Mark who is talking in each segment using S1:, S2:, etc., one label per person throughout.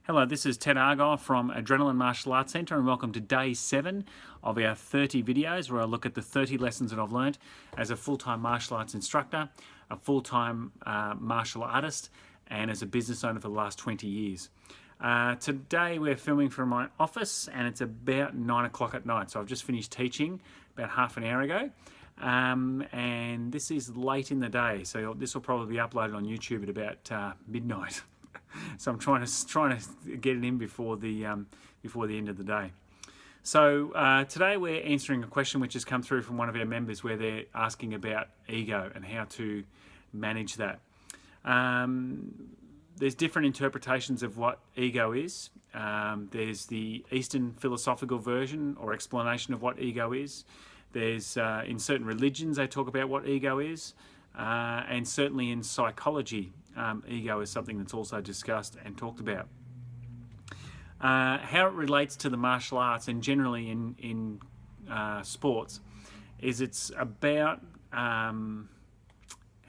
S1: Hello, this is Ted Argyle from Adrenalin Martial Arts Centre, and welcome to day 7 of our 30 videos where I look at the 30 lessons that I've learned as a full-time martial arts instructor, a full-time martial artist, and as a business owner for the last 20 years. Today we're filming from my office and it's about 9 o'clock at night, so I've just finished teaching about half an hour ago. And this is late in the day, so this will probably be uploaded on YouTube at about midnight. So I'm trying to get it in before the end of the day. So today we're answering a question which has come through from one of our members where they're asking about ego and how to manage that. There's different interpretations of what ego is. There's the Eastern philosophical version or explanation of what ego is. There's in certain religions they talk about what ego is, and certainly in psychology, ego is something that's also discussed and talked about. How it relates to the martial arts and generally in sports is it's about, how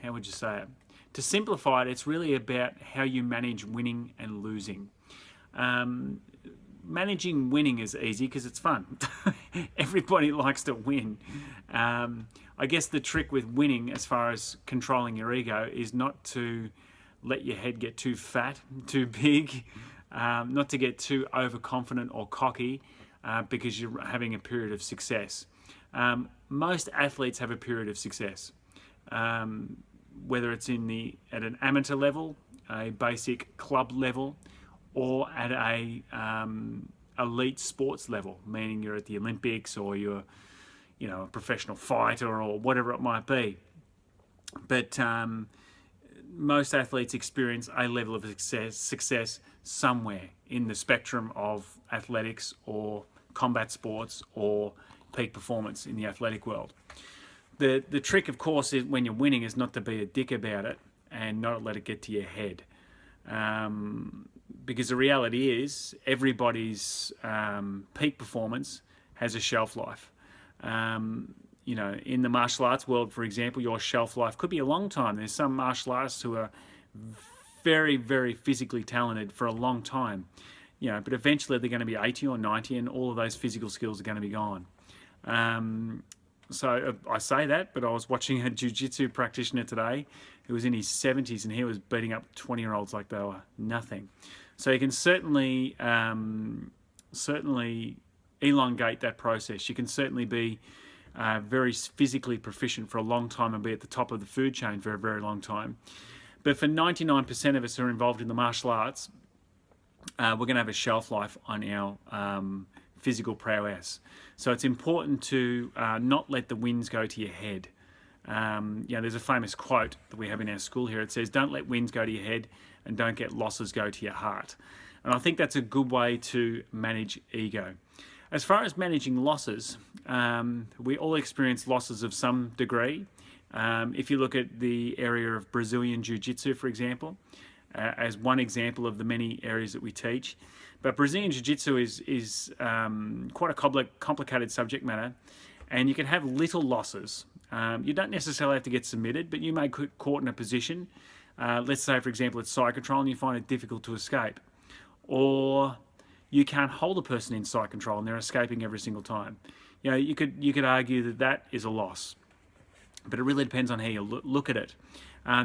S1: would you say it? To simplify it, it's really about how you manage winning and losing. Managing winning is easy because it's fun. Everybody likes to win. I guess the trick with winning as far as controlling your ego is not to let your head get too fat, too big, not to get too overconfident or cocky because you're having a period of success. Most athletes have a period of success, whether it's at an amateur level, a basic club level, or at a elite sports level, meaning you're at the Olympics or you're a professional fighter or whatever it might be. But most athletes experience a level of success somewhere in the spectrum of athletics or combat sports or peak performance in the athletic world. The trick, of course, is when you're winning is not to be a dick about it and not let it get to your head. Because the reality is everybody's peak performance has a shelf life. In the martial arts world, for example, your shelf life could be a long time. There's some martial artists who are very, very physically talented for a long time, but eventually they're going to be 80 or 90 and all of those physical skills are going to be gone. So I say that, but I was watching a jiu-jitsu practitioner today who was in his 70s and he was beating up 20-year-olds like they were nothing. So you can certainly elongate that process. You can certainly be very physically proficient for a long time and be at the top of the food chain for a very long time. But for 99% of us who are involved in the martial arts, we're going to have a shelf life on our physical prowess. So it's important to not let the wins go to your head. There's a famous quote that we have in our school here. It says, "Don't let wins go to your head and don't get losses go to your heart." And I think that's a good way to manage ego. As far as managing losses, we all experience losses of some degree. If you look at the area of Brazilian Jiu-Jitsu, for example, as one example of the many areas that we teach. But Brazilian Jiu-Jitsu is quite a complicated subject matter, and you can have little losses. You don't necessarily have to get submitted, but you may get caught in a position. Let's say, for example, it's side control and you find it difficult to escape. Or you can't hold a person in side control and they're escaping every single time. You could argue that that is a loss. But it really depends on how you look at it.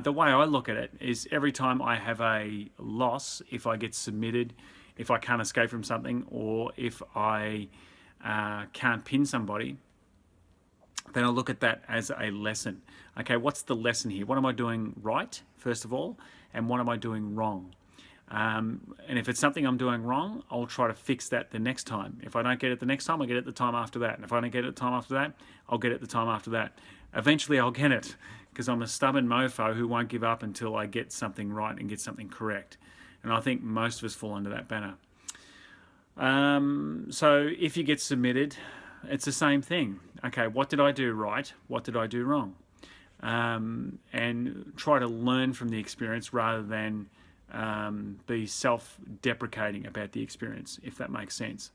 S1: The way I look at it is every time I have a loss, if I get submitted, if I can't escape from something, or if I can't pin somebody, then I look at that as a lesson. Okay, what's the lesson here? What am I doing right, first of all, and what am I doing wrong? And if it's something I'm doing wrong, I'll try to fix that the next time. If I don't get it the next time, I'll get it the time after that. And if I don't get it the time after that, I'll get it the time after that. Eventually I'll get it because I'm a stubborn mofo who won't give up until I get something right and get something correct. And I think most of us fall under that banner. So if you get submitted, it's the same thing. Okay, what did I do right? What did I do wrong? And try to learn from the experience rather than be self-deprecating about the experience, if that makes sense.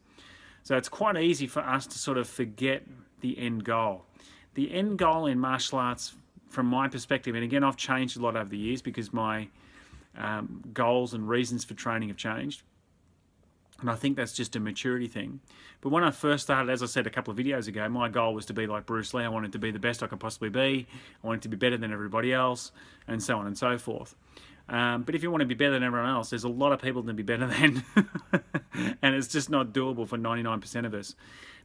S1: So it's quite easy for us to sort of forget the end goal. The end goal in martial arts, from my perspective, and again, I've changed a lot over the years because my goals and reasons for training have changed. And I think that's just a maturity thing. But when I first started, as I said a couple of videos ago, my goal was to be like Bruce Lee. I wanted to be the best I could possibly be. I wanted to be better than everybody else, and so on and so forth. But if you want to be better than everyone else, there's a lot of people to be better than. And it's just not doable for 99% of us.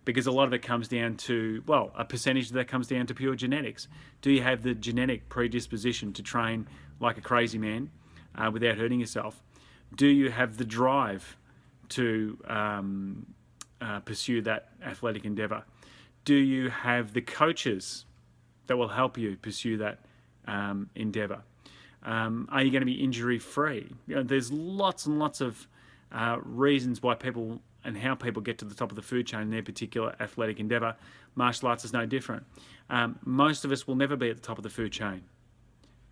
S1: Because a lot of it comes down to, well, a percentage of that comes down to pure genetics. Do you have the genetic predisposition to train like a crazy man without hurting yourself? Do you have the drive to pursue that athletic endeavour? Do you have the coaches that will help you pursue that endeavour? Are you going to be injury free? There's lots and lots of reasons why people and how people get to the top of the food chain in their particular athletic endeavour. Martial arts is no different. Most of us will never be at the top of the food chain,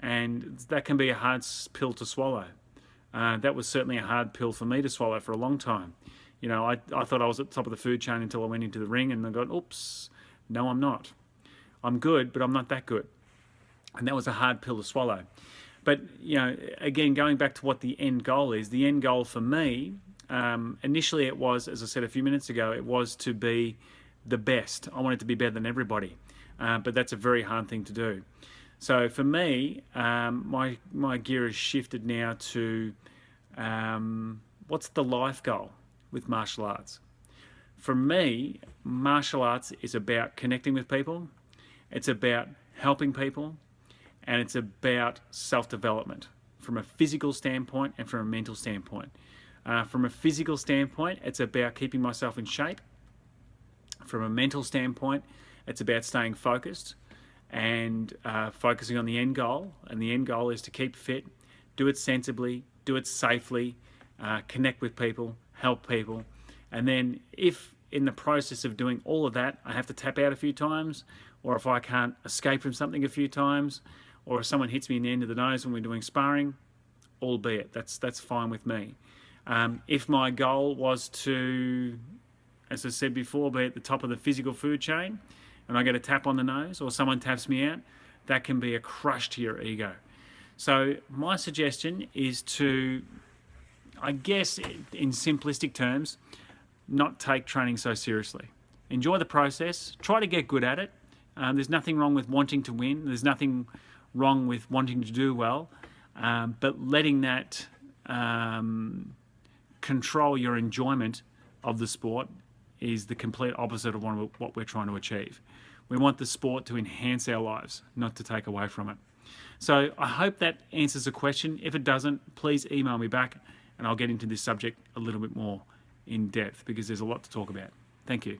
S1: and that can be a hard pill to swallow. That was certainly a hard pill for me to swallow for a long time. I thought I was at the top of the food chain until I went into the ring, and I got, oops, no, I'm not. I'm good, but I'm not that good. And that was a hard pill to swallow. But, again, going back to what the end goal is, the end goal for me, initially it was, as I said a few minutes ago, it was to be the best. I wanted to be better than everybody. But that's a very hard thing to do. So for me, my gear has shifted now to what's the life goal with martial arts? For me, martial arts is about connecting with people. It's about helping people. And it's about self-development from a physical standpoint and from a mental standpoint. From a physical standpoint, it's about keeping myself in shape. From a mental standpoint, it's about staying focused and focusing on the end goal. And the end goal is to keep fit, do it sensibly, do it safely, connect with people, help people. And then if in the process of doing all of that, I have to tap out a few times, or if I can't escape from something a few times, or if someone hits me in the end of the nose when we're doing sparring, albeit, that's fine with me. If my goal was to, as I said before, be at the top of the physical food chain, and I get a tap on the nose, or someone taps me out, that can be a crush to your ego. So my suggestion is to, I guess, in simplistic terms, not take training so seriously. Enjoy the process. Try to get good at it. There's nothing wrong with wanting to win. There's nothing wrong with wanting to do well, but letting that control your enjoyment of the sport is the complete opposite of what we're trying to achieve. We want the sport to enhance our lives, not to take away from it. So I hope that answers the question. If it doesn't, please email me back and I'll get into this subject a little bit more in depth because there's a lot to talk about. Thank you.